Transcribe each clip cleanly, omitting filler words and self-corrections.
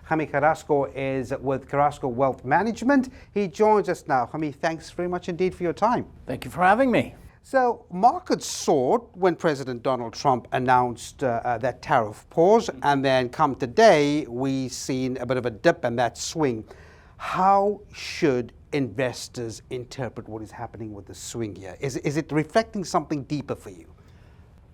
Jaime Carrasco is with Carrasco Wealth Management. He joins us now. Jaime, thanks very much indeed for your time. Thank you for having me. So markets soared when President Donald Trump announced that tariff pause, and then come today, we've seen a bit of a dip and that swing. How should investors interpret what is happening with the swing here? Is it reflecting something deeper for you?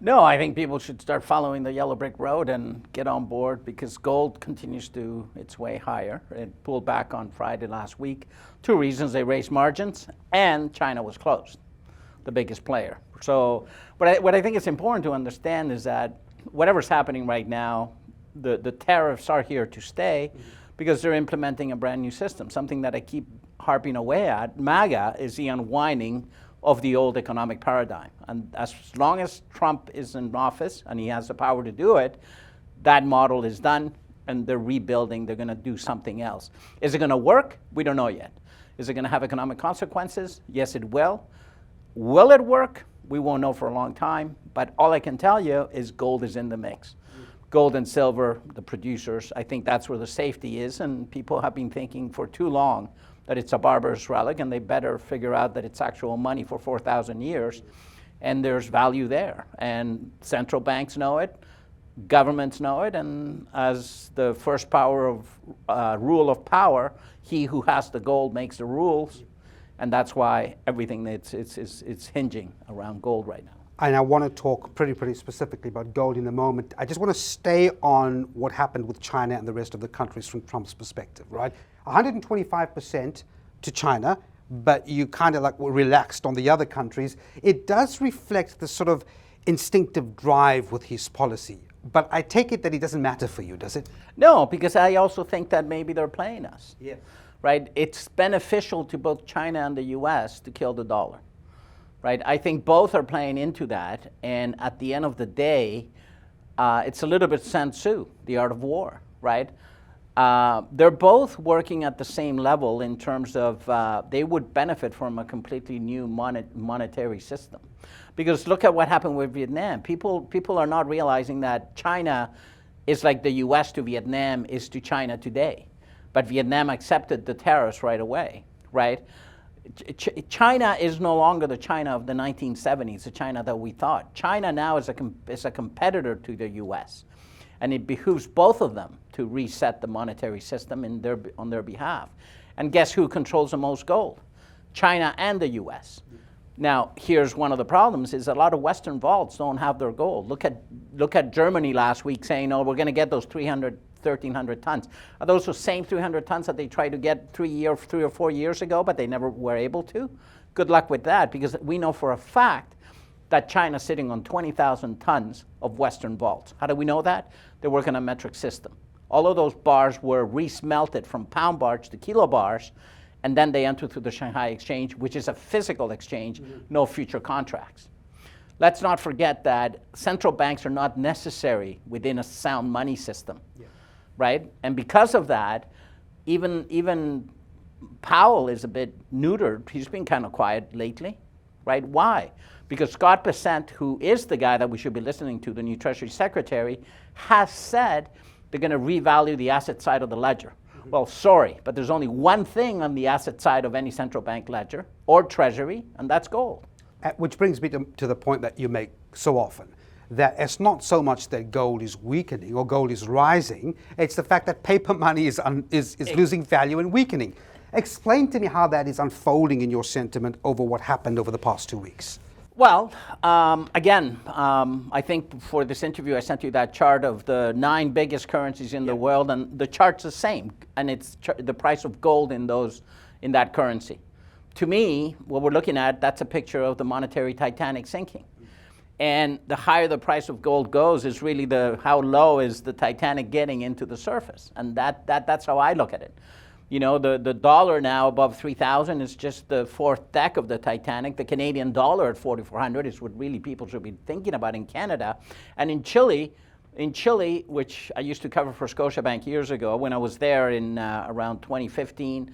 No, I think people should start following the yellow brick road and get on board because gold continues to its way higher. It pulled back on Friday last week. Two reasons: they raised margins and China was closed, the biggest player. So what I think is important to understand is that whatever's happening right now, the tariffs are here to stay because they're implementing a brand new system. Something that I keep harping away at, MAGA, is the unwinding of the old economic paradigm. And as long as Trump is in office and he has the power to do it, that model is done and they're rebuilding, they're gonna do something else. Is it gonna work? We don't know yet. Is it gonna have economic consequences? Yes, it will. Will it work? We won't know for a long time, but all I can tell you is gold is in the mix. Gold and silver, the producers, I think that's where the safety is, and people have been thinking for too long that it's a barbarous relic, and they better figure out that it's actual money for 4,000 years, and there's value there. And central banks know it, governments know it, and as the first power of rule of power, he who has the gold makes the rules, and that's why everything it's hinging around gold right now. And I want to talk pretty specifically about gold in a moment. I just want to stay on what happened with China and the rest of the countries from Trump's perspective, right? 125% to China, but you kind of like were relaxed on the other countries. It does reflect the sort of instinctive drive with his policy. But I take it that it doesn't matter for you, does it? No, because I also think that maybe they're playing us. Yeah. Right? It's beneficial to both China and the US to kill the dollar. Right? I think both are playing into that, and at the end of the day, it's a little bit Sun Tzu, the art of war, right? They're both working at the same level in terms of they would benefit from a completely new monetary system. Because look at what happened with Vietnam. People are not realizing that China is like the US to Vietnam is to China today. But Vietnam accepted the tariffs right away, right? China is no longer the China of the 1970s, the China that we thought. China now is a competitor to the US. And it behooves both of them to reset the monetary system on their behalf. And guess who controls the most gold? China and the US. Now, here's one of the problems, is a lot of Western vaults don't have their gold. Look at Germany last week saying, oh, we're gonna get those 1,300 tons. Are those the same 300 tons that they tried to get 3 or 4 years ago, but they never were able to? Good luck with that, because we know for a fact that China's sitting on 20,000 tons of Western vaults. How do we know that? They work on a metric system. All of those bars were resmelted from pound bars to kilo bars, and then they enter through the Shanghai Exchange, which is a physical exchange, no future contracts. Let's not forget that central banks are not necessary within a sound money system, right? And because of that, even Powell is a bit neutered. He's been kind of quiet lately, right? Why? Because Scott Bessent, who is the guy that we should be listening to, the new Treasury Secretary, has said they're going to revalue the asset side of the ledger. Well, sorry, but there's only one thing on the asset side of any central bank ledger or treasury, and that's gold. Which brings me to the point that you make so often, that it's not so much that gold is weakening or gold is rising, it's the fact that paper money is losing value and weakening. Explain to me how that is unfolding in your sentiment over what happened over the past 2 weeks. Well, again, I think for this interview I sent you that chart of the 9 biggest currencies in the world, and the chart's the same, and it's the price of gold in that currency. To me, what we're looking at, that's a picture of the monetary Titanic sinking. And the higher the price of gold goes is really how low is the Titanic getting into the surface, and that's how I look at it. You know, the dollar now above 3,000 is just the fourth deck of the Titanic. The Canadian dollar at 4,400 is what really people should be thinking about in Canada. And in Chile, which I used to cover for Scotiabank years ago, when I was there in around 2015,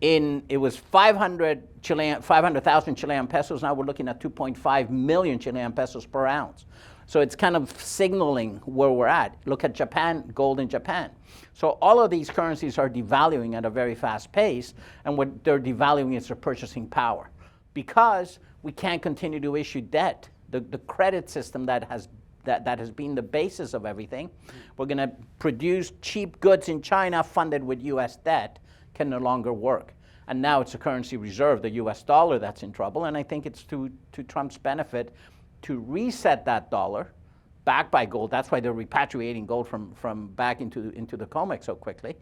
it was 500,000 Chilean pesos. Now we're looking at 2.5 million Chilean pesos per ounce. So it's kind of signaling where we're at. Look at Japan, gold in Japan. So all of these currencies are devaluing at a very fast pace, and what they're devaluing is their purchasing power. Because we can't continue to issue debt. The credit system that has been the basis of everything, we're going to produce cheap goods in China funded with US debt, can no longer work. And now it's a currency reserve, the US dollar, that's in trouble, and I think it's to Trump's benefit to reset that dollar backed by gold. That's why they're repatriating gold from back into the COMEX so quickly.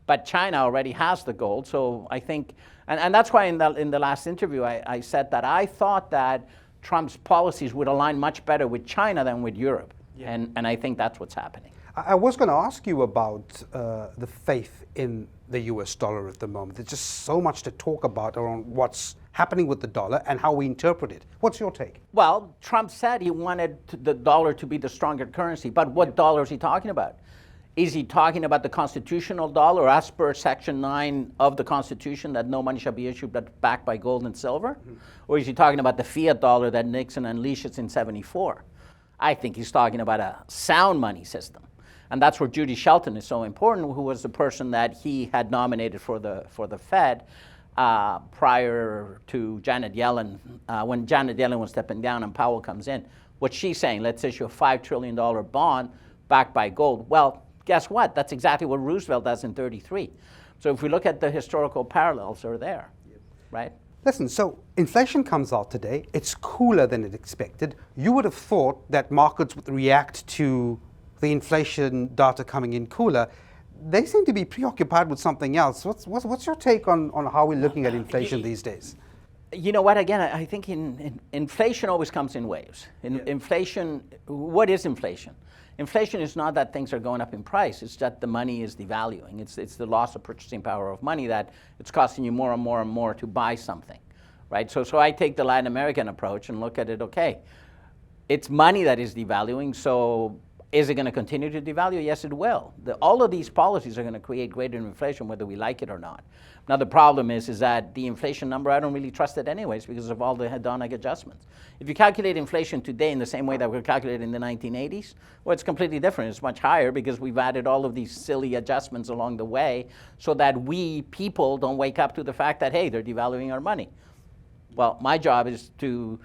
But China already has the gold, so I think, and that's why in the last interview I said that I thought that Trump's policies would align much better with China than with Europe, and I think that's what's happening. I was going to ask you about the faith in the US dollar at the moment. There's just so much to talk about around what's happening with the dollar and how we interpret it. What's your take? Well, Trump said he wanted the dollar to be the stronger currency, but what dollar is he talking about? Is he talking about the constitutional dollar, as per Section 9 of the Constitution, that no money shall be issued but backed by gold and silver? Mm-hmm. Or is he talking about the fiat dollar that Nixon unleashed in '74? I think he's talking about a sound money system. And that's where Judy Shelton is so important, who was the person that he had nominated for the Fed prior to Janet Yellen, when Janet Yellen was stepping down and Powell comes in. What she's saying, let's issue a $5 trillion bond backed by gold. Well, guess what? That's exactly what Roosevelt does in '33. So if we look at the historical parallels, they're there, right? Listen, so inflation comes out today. It's cooler than it expected. You would have thought that markets would react to the inflation data coming in cooler. They seem to be preoccupied with something else. What's your take on how we're looking at inflation these days? You know what, again, I think inflation always comes in waves. Inflation, what is inflation? Inflation is not that things are going up in price, it's that the money is devaluing. It's the loss of purchasing power of money, that it's costing you more and more and more to buy something, right? So I take the Latin American approach and look at it, okay, it's money that is devaluing, so is it going to continue to devalue? Yes, it will. All of these policies are going to create greater inflation whether we like it or not. Now the problem is that the inflation number, I don't really trust it anyways because of all the hedonic adjustments. If you calculate inflation today in the same way that we calculated in the 1980s, well, it's completely different. It's much higher because we've added all of these silly adjustments along the way so that we people don't wake up to the fact that, hey, they're devaluing our money. Well, my job is to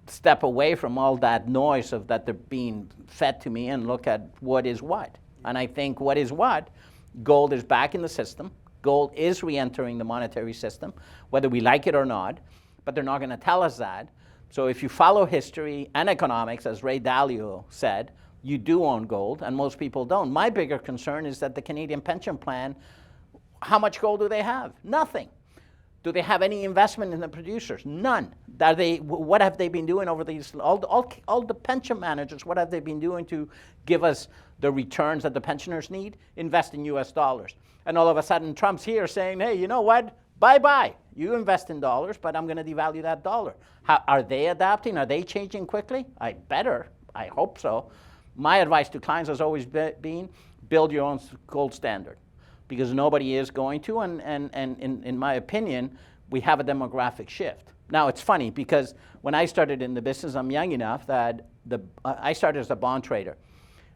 step away from all that noise of that they're being fed to me and look at what is what. And I think what is what, gold is back in the system. Gold is re-entering the monetary system, whether we like it or not, but they're not going to tell us that. So if you follow history and economics, as Ray Dalio said, you do own gold, and most people don't. My bigger concern is that the Canadian pension plan, how much gold do they have? Nothing. Do they have any investment in the producers? None. What have they been doing over these, all the pension managers, what have they been doing to give us the returns that the pensioners need? Invest in US dollars. And all of a sudden Trump's here saying, hey, you know what? Bye-bye. You invest in dollars, but I'm going to devalue that dollar. Are they adapting? Are they changing quickly? I hope so. My advice to clients has always been, build your own gold standard. Because nobody is going to, and in my opinion, we have a demographic shift. Now, it's funny, because when I started in the business, I'm young enough that I started as a bond trader.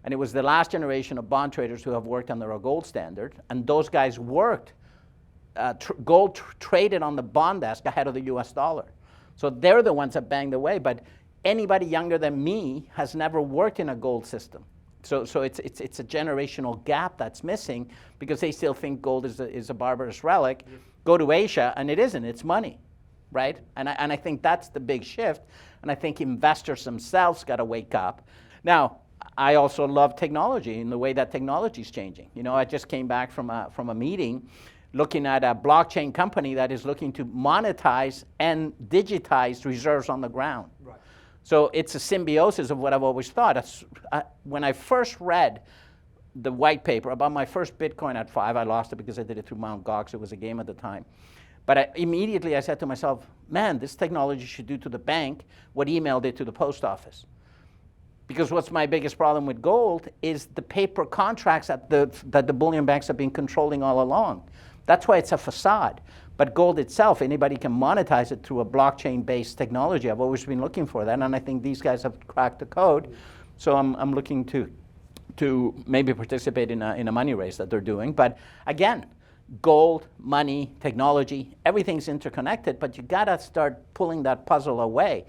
And it was the last generation of bond traders who have worked under a gold standard, and those guys worked, gold traded on the bond desk ahead of the US dollar. So they're the ones that banged the way, but anybody younger than me has never worked in a gold system. So it's a generational gap that's missing because they still think gold is a barbarous relic. Yep. Go to Asia and it isn't, it's money, right? And I think that's the big shift, and I think investors themselves got to wake up. Now, I also love technology and the way that technology is changing. You know, I just came back from a meeting looking at a blockchain company that is looking to monetize and digitize reserves on the ground. Right. So it's a symbiosis of what I've always thought. When I first read the white paper about my first Bitcoin at 5, I lost it because I did it through Mt. Gox. It was a game at the time. But immediately I said to myself, man, this technology should do to the bank what email did to the post office. Because what's my biggest problem with gold is the paper contracts that the bullion banks have been controlling all along. That's why it's a facade. But gold itself, anybody can monetize it through a blockchain-based technology. I've always been looking for that, and I think these guys have cracked the code. So I'm looking to maybe participate in a money race that they're doing. But again, gold, money, technology, everything's interconnected, but you gotta start pulling that puzzle away.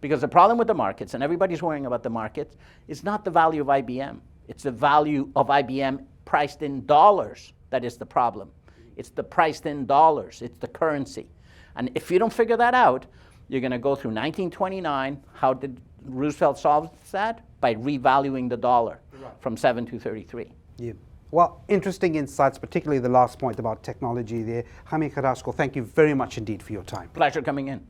Because the problem with the markets, and everybody's worrying about the markets, is not the value of IBM. It's the value of IBM priced in dollars that is the problem. It's the priced in dollars, it's the currency. And if you don't figure that out, you're gonna go through 1929. How did Roosevelt solve that? By revaluing the dollar from 7 to 33. Yeah. Well, interesting insights, particularly the last point about technology there. Jaime Carrasco, thank you very much indeed for your time. Pleasure coming in.